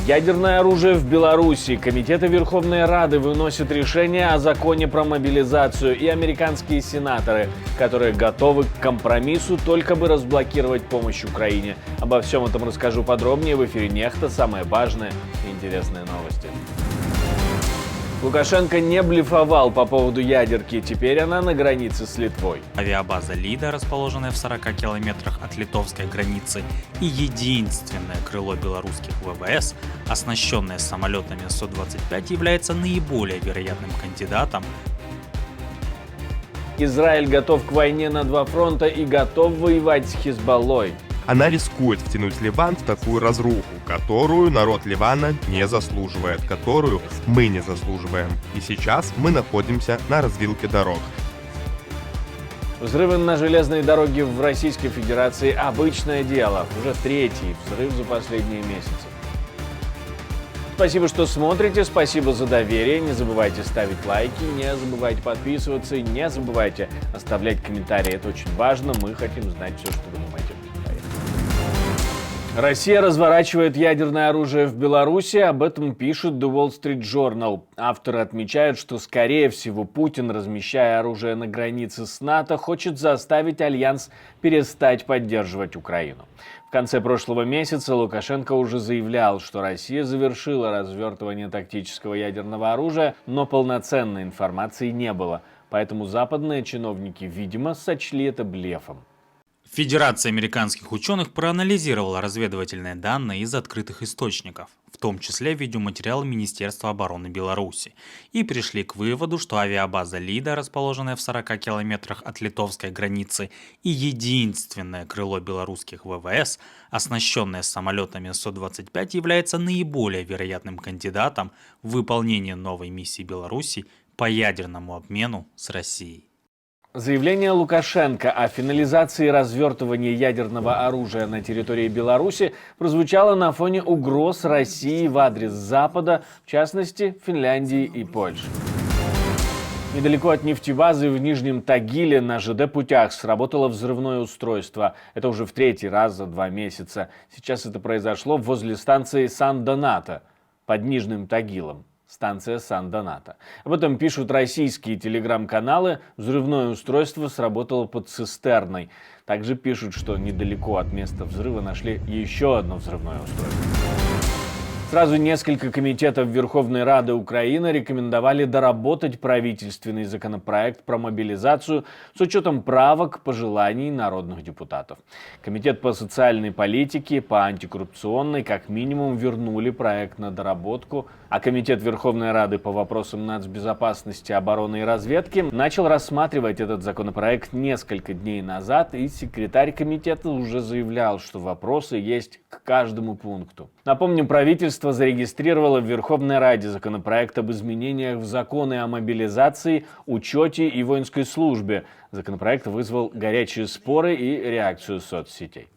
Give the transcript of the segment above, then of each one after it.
Ядерное оружие в Беларуси. Комитеты Верховной Рады выносят решение о законе про мобилизацию, и американские сенаторы, которые готовы к компромиссу, только бы разблокировать помощь Украине. Обо всем этом расскажу подробнее в эфире «Нехта». Самые важные и интересные новости. Лукашенко не блефовал по поводу ядерки, теперь она на границе с Литвой. Авиабаза Лида, расположенная в 40 километрах от литовской границы, и единственное крыло белорусских ВВС, оснащенное самолетами Су-25, является наиболее вероятным кандидатом. Израиль готов к войне на два фронта и готов воевать с Хизбаллой. Она рискует втянуть Ливан в такую разруху, которую народ Ливана не заслуживает, которую мы не заслуживаем. И сейчас мы находимся на развилке дорог. Взрывы на железной дороге в Российской Федерации – обычное дело. Уже третий взрыв за последние месяцы. Спасибо, что смотрите, спасибо за доверие. Не забывайте ставить лайки, не забывайте подписываться, не забывайте оставлять комментарии. Это очень важно, мы хотим знать все, что вы думаете. Россия разворачивает ядерное оружие в Беларуси, об этом пишет The Wall Street Journal. Авторы отмечают, что, скорее всего, Путин, размещая оружие на границе с НАТО, хочет заставить Альянс перестать поддерживать Украину. В конце прошлого месяца Лукашенко уже заявлял, что Россия завершила развертывание тактического ядерного оружия, но полноценной информации не было. Поэтому западные чиновники, видимо, сочли это блефом. Федерация американских ученых проанализировала разведывательные данные из открытых источников, в том числе видеоматериалы Министерства обороны Беларуси, и пришли к выводу, что авиабаза Лида, расположенная в 40 километрах от литовской границы, и единственное крыло белорусских ВВС, оснащенное самолетами Су-25, является наиболее вероятным кандидатом в выполнении новой миссии Беларуси по ядерному обмену с Россией. Заявление Лукашенко о финализации развертывания ядерного оружия на территории Беларуси прозвучало на фоне угроз России в адрес Запада, в частности, Финляндии и Польши. Недалеко от нефтебазы в Нижнем Тагиле на ЖД-путях сработало взрывное устройство. Это уже в третий раз за 2 месяца. Сейчас это произошло возле станции Сан-Донато под Нижним Тагилом. Станция Сан-Донато. Об этом пишут российские телеграм-каналы. Взрывное устройство сработало под цистерной. Также пишут, что недалеко от места взрыва нашли еще одно взрывное устройство. Сразу несколько комитетов Верховной Рады Украины рекомендовали доработать правительственный законопроект про мобилизацию с учетом правок, пожеланий народных депутатов. Комитет по социальной политике, по антикоррупционной как минимум вернули проект на доработку, а Комитет Верховной Рады по вопросам нацбезопасности, обороны и разведки начал рассматривать этот законопроект несколько дней назад, и секретарь комитета уже заявлял, что вопросы есть к каждому пункту. Напомню, правительство зарегистрировало в Верховной Раде законопроект об изменениях в законы о мобилизации, учете и воинской службе. Законопроект вызвал горячие споры и реакцию соцсетей.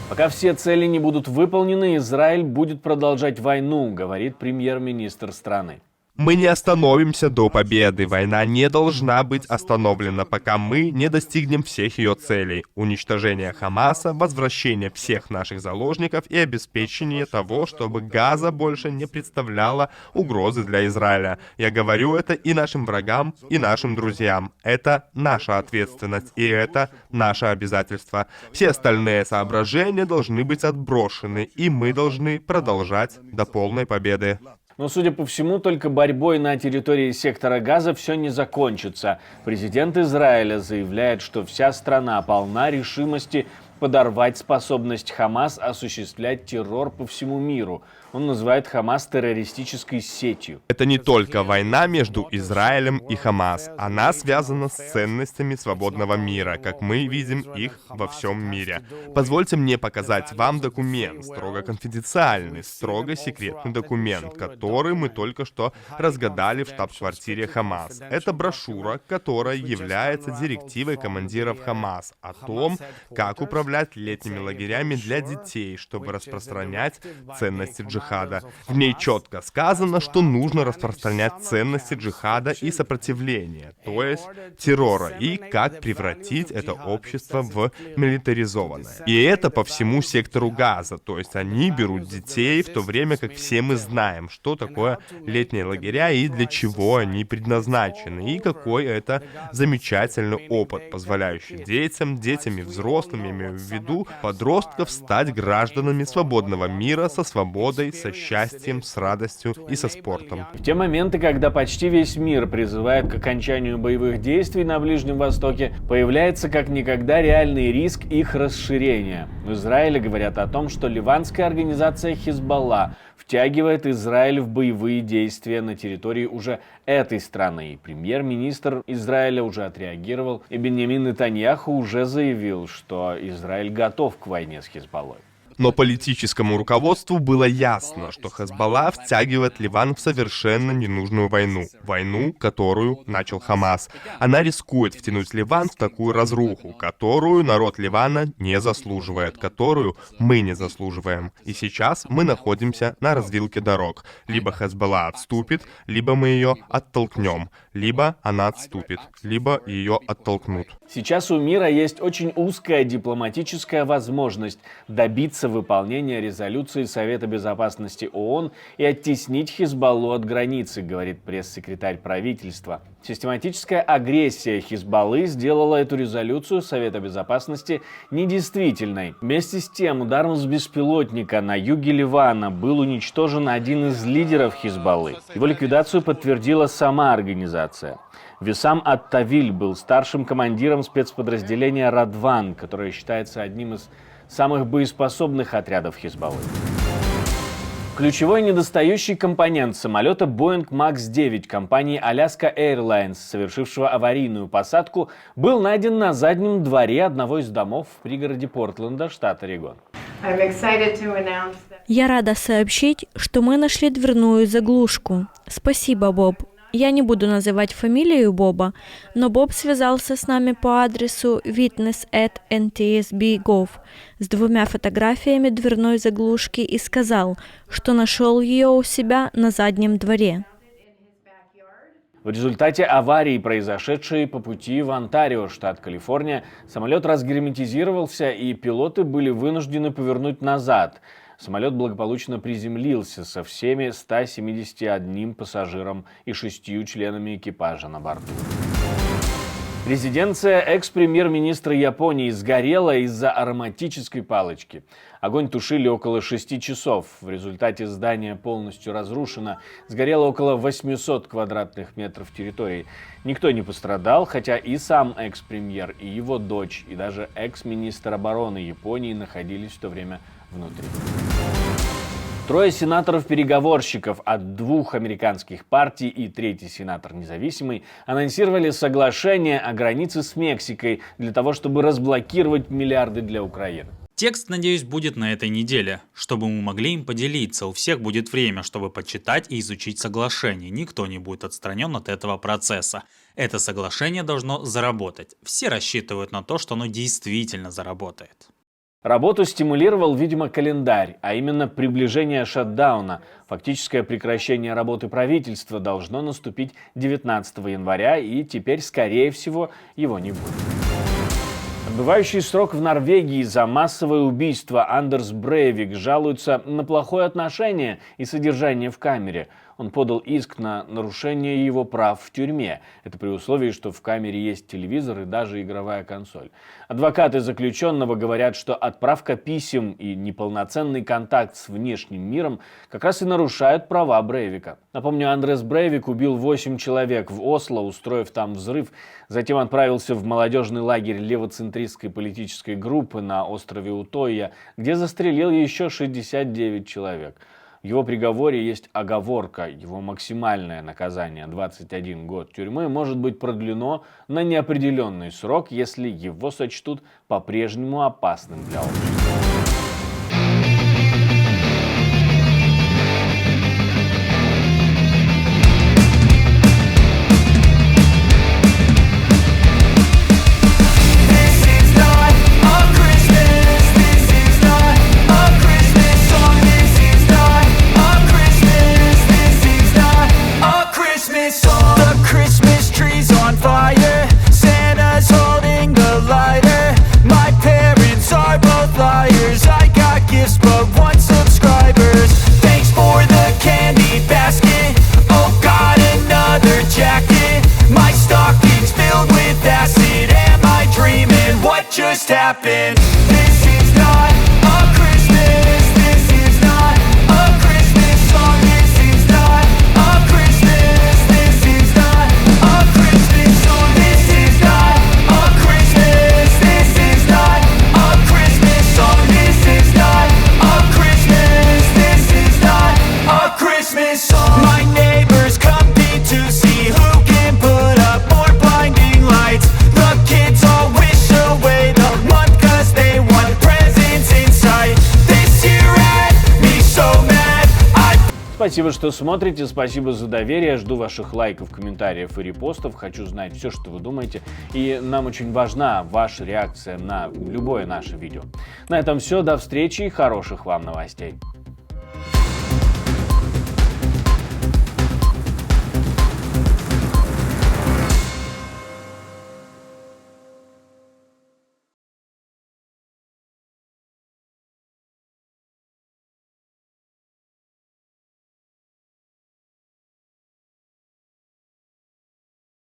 Пока все цели не будут выполнены, Израиль будет продолжать войну, говорит премьер-министр страны. Мы не остановимся до победы. Война не должна быть остановлена, пока мы не достигнем всех ее целей. Уничтожение Хамаса, возвращение всех наших заложников и обеспечение того, чтобы Газа больше не представляла угрозы для Израиля. Я говорю это и нашим врагам, и нашим друзьям. Это наша ответственность, и это наше обязательство. Все остальные соображения должны быть отброшены, и мы должны продолжать до полной победы. Но, судя по всему, только борьбой на территории сектора Газа все не закончится. Президент Израиля заявляет, что вся страна полна решимости подорвать способность Хамас осуществлять террор по всему миру. Он называет Хамас террористической сетью. Это не только война между Израилем и Хамас. Она связана с ценностями свободного мира, как мы видим их во всем мире. Позвольте мне показать вам документ, строго конфиденциальный, строго секретный документ, который мы только что разгадали в штаб-квартире Хамас. Это брошюра, которая является директивой командиров Хамас о том, как управлять летними лагерями для детей, чтобы распространять ценности джихада. джихада. В ней четко сказано, что нужно распространять ценности джихада и сопротивления, то есть террора, и как превратить это общество в милитаризованное. И это по всему сектору Газа, то есть они берут детей, в то время как все мы знаем, что такое летние лагеря и для чего они предназначены, и какой это замечательный опыт, позволяющий детям и взрослым, я имею в виду подростков, стать гражданами свободного мира со свободой, со счастьем, с радостью и со спортом. В те моменты, когда почти весь мир призывает к окончанию боевых действий на Ближнем Востоке, появляется как никогда реальный риск их расширения. В Израиле говорят о том, что ливанская организация Хизбалла втягивает Израиль в боевые действия на территории уже этой страны. И премьер-министр Израиля уже отреагировал, и Биньямин Нетаньяху уже заявил, что Израиль готов к войне с Хизбаллой. Но политическому руководству было ясно, что Хезболла втягивает Ливан в совершенно ненужную войну. Войну, которую начал Хамас. Она рискует втянуть Ливан в такую разруху, которую народ Ливана не заслуживает, которую мы не заслуживаем. И сейчас мы находимся на развилке дорог. Либо Хезболла отступит, либо мы ее оттолкнем. Либо она отступит, либо ее оттолкнут. Сейчас у мира есть очень узкая дипломатическая возможность добиться выполнения резолюции Совета Безопасности ООН и оттеснить Хизбаллу от границы, говорит пресс-секретарь правительства. Систематическая агрессия Хизбаллы сделала эту резолюцию Совета Безопасности недействительной. Вместе с тем, ударом с беспилотника на юге Ливана был уничтожен один из лидеров Хизбаллы. Его ликвидацию подтвердила сама организация. Висам ат-Тавиль был старшим командиром спецподразделения «Радван», которое считается одним из самых боеспособных отрядов Хизбаллы. Ключевой недостающий компонент самолета Boeing Max 9 компании Alaska Airlines, совершившего аварийную посадку, был найден на заднем дворе одного из домов в пригороде Портленда, штат Орегон. Я рада сообщить, что мы нашли дверную заглушку. Спасибо, Боб. Я не буду называть фамилию Боба, но Боб связался с нами по адресу witness@ntsb.gov с 2 фотографиями дверной заглушки и сказал, что нашел ее у себя на заднем дворе. В результате аварии, произошедшей по пути в Онтарио, штат Калифорния, самолет разгерметизировался, и пилоты были вынуждены повернуть назад. Самолет благополучно приземлился со всеми 171 пассажиром и 6 членами экипажа на борту. Резиденция экс-премьер-министра Японии сгорела из-за ароматической палочки. Огонь тушили около 6 часов. В результате здание полностью разрушено. Сгорело около 800 квадратных метров территории. Никто не пострадал, хотя и сам экс-премьер, и его дочь, и даже экс-министр обороны Японии находились в то время внутри. 3 сенаторов-переговорщиков от 2 американских партий и 3-й сенатор независимый анонсировали соглашение о границе с Мексикой для того, чтобы разблокировать миллиарды для Украины. Текст, надеюсь, будет на этой неделе, чтобы мы могли им поделиться. У всех будет время, чтобы почитать и изучить соглашение. Никто не будет отстранен от этого процесса. Это соглашение должно заработать. Все рассчитывают на то, что оно действительно заработает. Работу стимулировал, видимо, календарь, а именно приближение шатдауна. Фактическое прекращение работы правительства должно наступить 19 января, и теперь, скорее всего, его не будет. Отбывающий срок в Норвегии за массовое убийство Андерс Брейвик жалуется на плохое отношение и содержание в камере. Он подал иск на нарушение его прав в тюрьме. Это при условии, что в камере есть телевизор и даже игровая консоль. Адвокаты заключенного говорят, что отправка писем и неполноценный контакт с внешним миром как раз и нарушают права Брейвика. Напомню, Андерс Брейвик убил 8 человек в Осло, устроив там взрыв. Затем отправился в молодежный лагерь левоцентристской политической группы на острове Утойя, где застрелил еще 69 человек. В его приговоре есть оговорка. Его максимальное наказание 21 год тюрьмы может быть продлено на неопределенный срок, если его сочтут по-прежнему опасным для общества. happen. This is not a Christmas. This is not a Christmas song. This is not a Christmas. This is not a Christmas song. This is not a Christmas. This is not a Christmas song. This is not a Christmas. This is not a Christmas song. My neighbors compete to see who can put up more blinding lights. The kids all wish away the month 'cause they want presents in sight. This year had me so mad. Спасибо, что смотрите, спасибо за доверие, жду ваших лайков, комментариев и репостов, хочу знать все, что вы думаете, и нам очень важна ваша реакция на любое наше видео. На этом все, до встречи и хороших вам новостей.